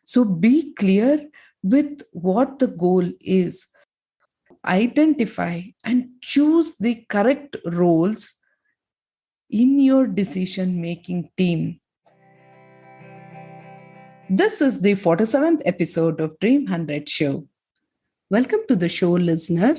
So be clear with what the goal is. Identify and choose the correct roles in your decision making team. This is the 47th episode of Dream 100 Show. Welcome to the show, listener.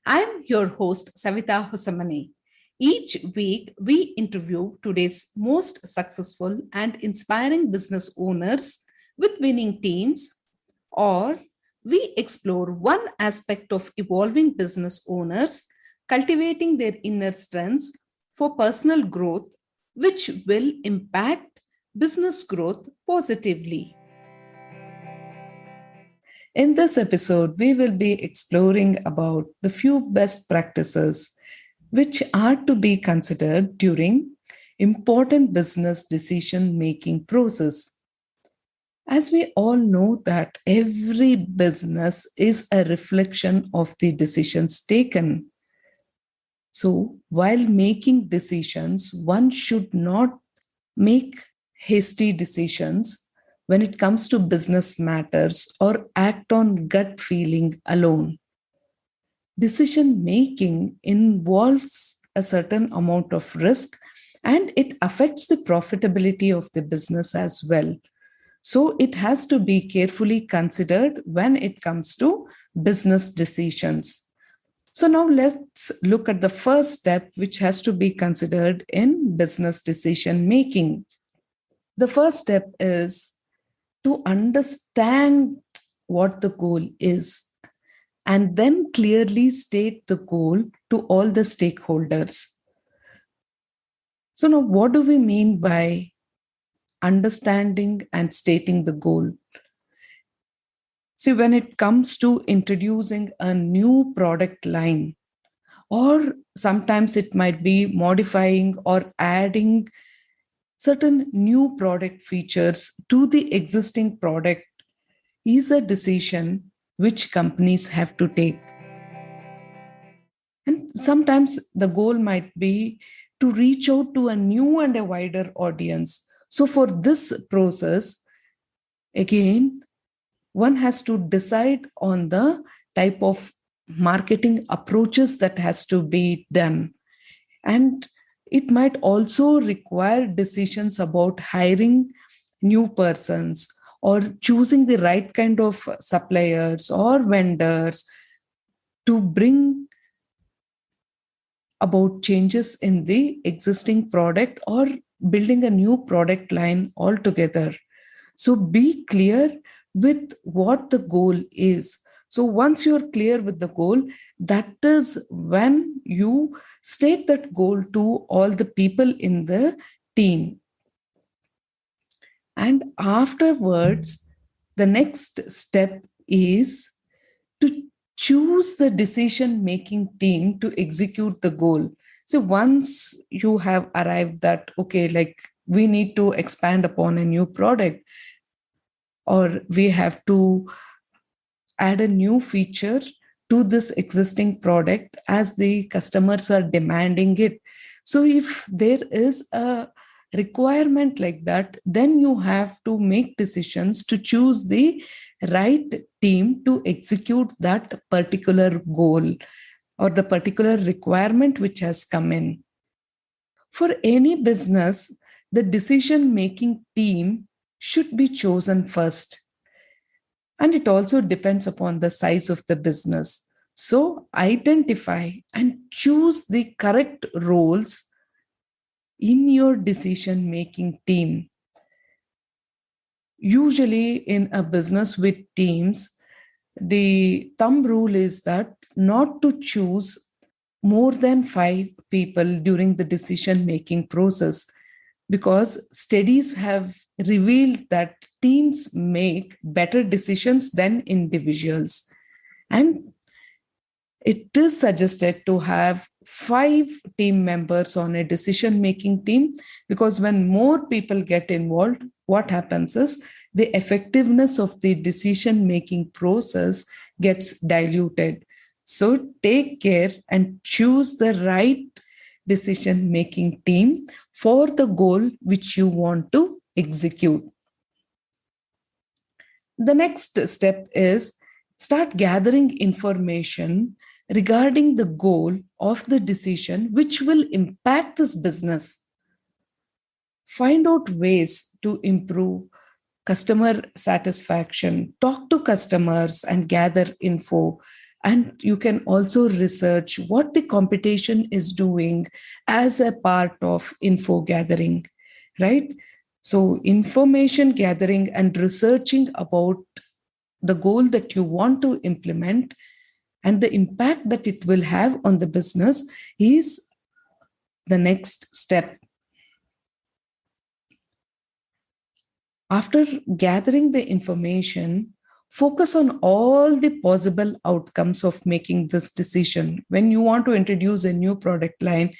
I'm your host, Savitha Hosamane. Each week, we interview today's most successful and inspiring business owners with winning teams, or we explore one aspect of evolving business owners, cultivating their inner strengths for personal growth, which will impact business growth positively. In this episode, we will be exploring about the few best practices which are to be considered during important business decision making process. As we all know that every business is a reflection of the decisions taken. So while making decisions, one should not make hasty decisions when it comes to business matters or act on gut feeling alone. Decision making involves a certain amount of risk and it affects the profitability of the business as well. So it has to be carefully considered when it comes to business decisions. So now let's look at the first step which has to be considered in business decision making. The first step is to understand what the goal is and then clearly state the goal to all the stakeholders. So now what do we mean by understanding and stating the goal? See, when it comes to introducing a new product line, or sometimes it might be modifying or adding certain new product features to the existing product, is a decision which companies have to take. And sometimes the goal might be to reach out to a new and a wider audience. So, for this process, again, one has to decide on the type of marketing approaches that has to be done. And it might also require decisions about hiring new persons or choosing the right kind of suppliers or vendors to bring about changes in the existing product or building a new product line altogether. So be clear with what the goal is. So once you're clear with the goal, that is when you state that goal to all the people in the team. And afterwards, the next step is to choose the decision making team to execute the goal. So once you have arrived that, okay, like we need to expand upon a new product or we have to add a new feature to this existing product as the customers are demanding it. So if there is a requirement like that, then you have to make decisions to choose the right team to execute that particular goal or the particular requirement which has come in. For any business, the decision making team should be chosen first. And it also depends upon the size of the business. So identify and choose the correct roles in your decision making team. Usually, in a business with teams, the thumb rule is that not to choose more than 5 people during the decision making process, because studies have revealed that teams make better decisions than individuals. And it is suggested to have 5 team members on a decision making team, because when more people get involved, what happens is the effectiveness of the decision making process gets diluted. So take care and choose the right decision making team for the goal which you want to execute. The next step is start gathering information regarding the goal of the decision which will impact this business. Find out ways to improve customer satisfaction, talk to customers and gather info. And you can also research what the competition is doing as a part of info gathering, right? So, information gathering and researching about the goal that you want to implement and the impact that it will have on the business is the next step. After gathering the information, focus on all the possible outcomes of making this decision. When you want to introduce a new product line,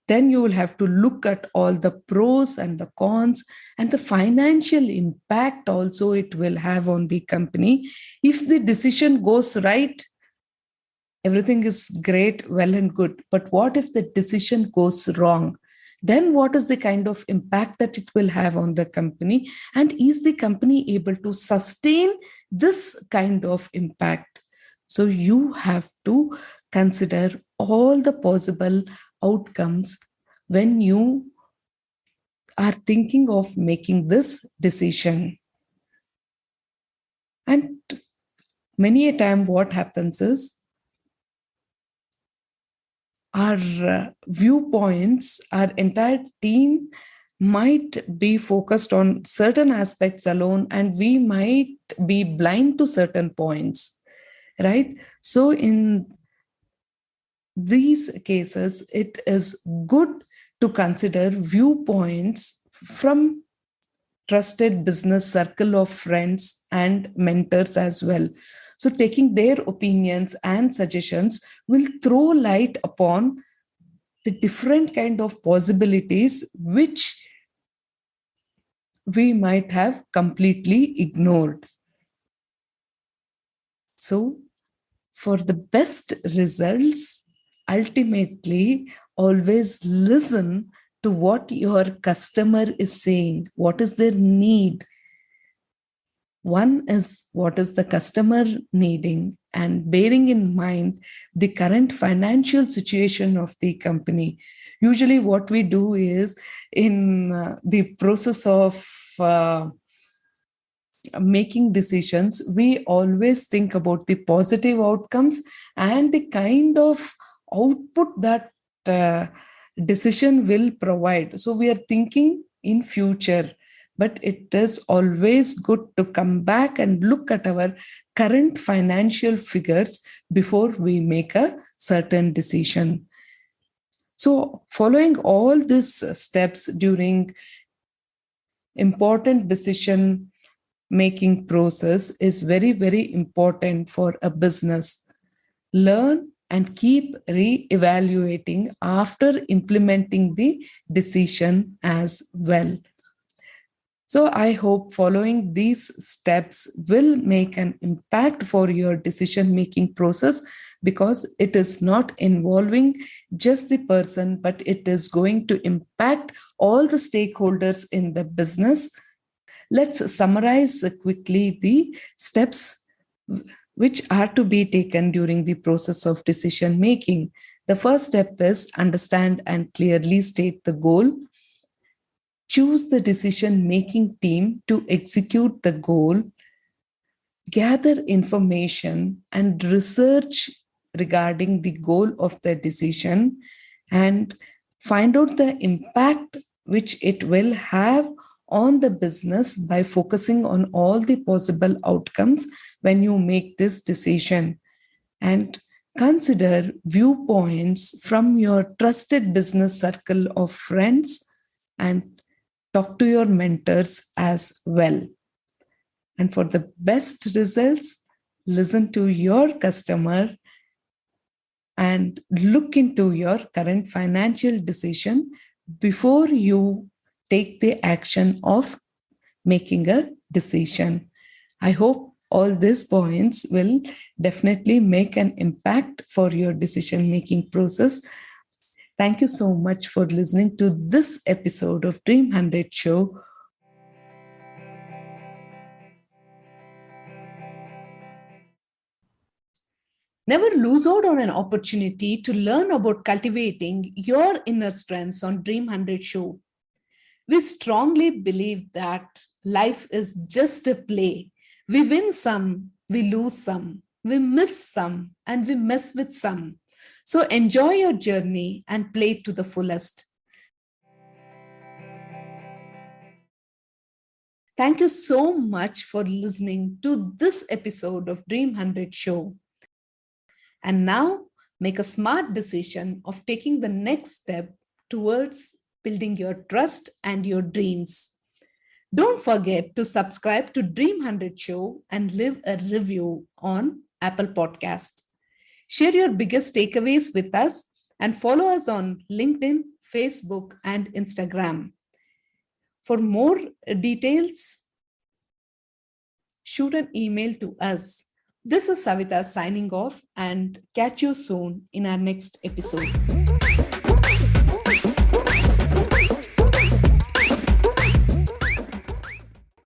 then you will have to look at all the pros and the cons and the financial impact also it will have on the company. If the decision goes right, everything is great, well and good. But what if the decision goes wrong? Then what is the kind of impact that it will have on the company? And is the company able to sustain this kind of impact? So you have to consider all the possible outcomes when you are thinking of making this decision. And many a time what happens is our viewpoints, our entire team might be focused on certain aspects alone, and we might be blind to certain points, right? So, in these cases, it is good to consider viewpoints from trusted business circle of friends and mentors as well. So taking their opinions and suggestions will throw light upon the different kind of possibilities which we might have completely ignored. So for the best results, ultimately always listen to what your customer is saying, what is their need. One is what is the customer needing, and bearing in mind the current financial situation of the company. Usually, what we do is in the process of making decisions, we always think about the positive outcomes and the kind of output that decision will provide. So we are thinking in future, but it is always good to come back and look at our current financial figures before we make a certain decision. So following all these steps during important decision making process is very, very important for a business. Learn and keep re-evaluating after implementing the decision as well. So I hope following these steps will make an impact for your decision-making process, because it is not involving just the person, but it is going to impact all the stakeholders in the business. Let's summarize quickly the steps which are to be taken during the process of decision making. The first step is understand and clearly state the goal. Choose the decision making team to execute the goal. Gather information and research regarding the goal of the decision, and find out the impact which it will have on the business by focusing on all the possible outcomes when you make this decision. And consider viewpoints from your trusted business circle of friends, and talk to your mentors as well. And for the best results, listen to your customer and look into your current financial decision before you take the action of making a decision. I hope all these points will definitely make an impact for your decision-making process. Thank you so much for listening to this episode of Dream 100 Show. Never lose out on an opportunity to learn about cultivating your inner strengths on Dream 100 Show. We strongly believe that life is just a play. We win some, we lose some, we miss some, and we mess with some. So enjoy your journey and play to the fullest. Thank you so much for listening to this episode of Dream 100 Show. And now make a smart decision of taking the next step towards building your trust and your dreams. Don't forget to subscribe to Dream 100 Show and leave a review on Apple Podcast. Share your biggest takeaways with us and follow us on LinkedIn, Facebook, and Instagram. For more details, shoot an email to us. This is Savitha signing off and catch you soon in our next episode.